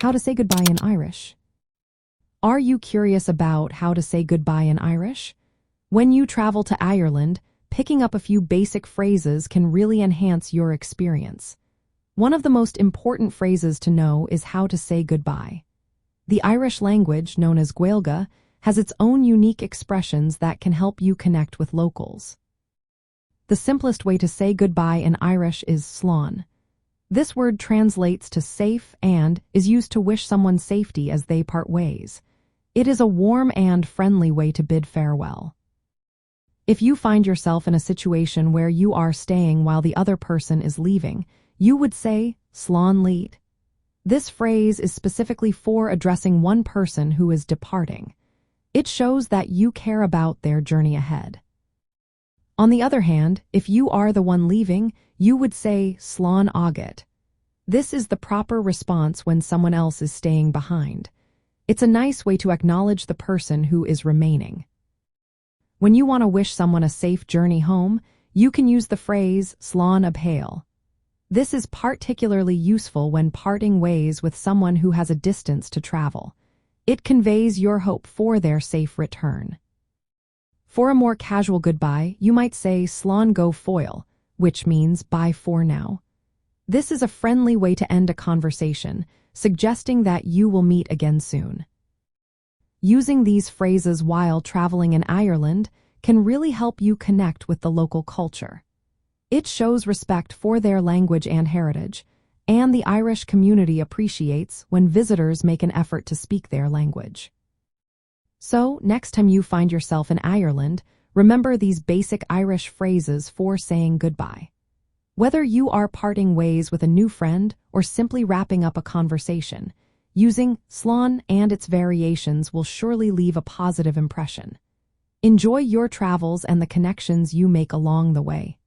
How to say goodbye in Irish. Are you curious about how to say goodbye in Irish? When you travel to Ireland, picking up a few basic phrases can really enhance your experience. One of the most important phrases to know is how to say goodbye. The Irish language, known as Gaeilge, has its own unique expressions that can help you connect with locals. The simplest way to say goodbye in Irish is Slán. This word translates to safe and is used to wish someone safety as they part ways. It is a warm and friendly way to bid farewell. If you find yourself in a situation where you are staying while the other person is leaving, you would say, Slán leat. This phrase is specifically for addressing one person who is departing. It shows that you care about their journey ahead. On the other hand, if you are the one leaving, you would say Slán agat. This is the proper response when someone else is staying behind. It's a nice way to acknowledge the person who is remaining. When you want to wish someone a safe journey home, you can use the phrase Slán abhail. This is particularly useful when parting ways with someone who has a distance to travel. It conveys your hope for their safe return. For a more casual goodbye, you might say Slán go foil, which means bye for now. This is a friendly way to end a conversation, suggesting that you will meet again soon. Using these phrases while traveling in Ireland can really help you connect with the local culture. It shows respect for their language and heritage, and the Irish community appreciates when visitors make an effort to speak their language. So, next time you find yourself in Ireland, remember these basic Irish phrases for saying goodbye. Whether you are parting ways with a new friend or simply wrapping up a conversation, using Slán and its variations will surely leave a positive impression. Enjoy your travels and the connections you make along the way.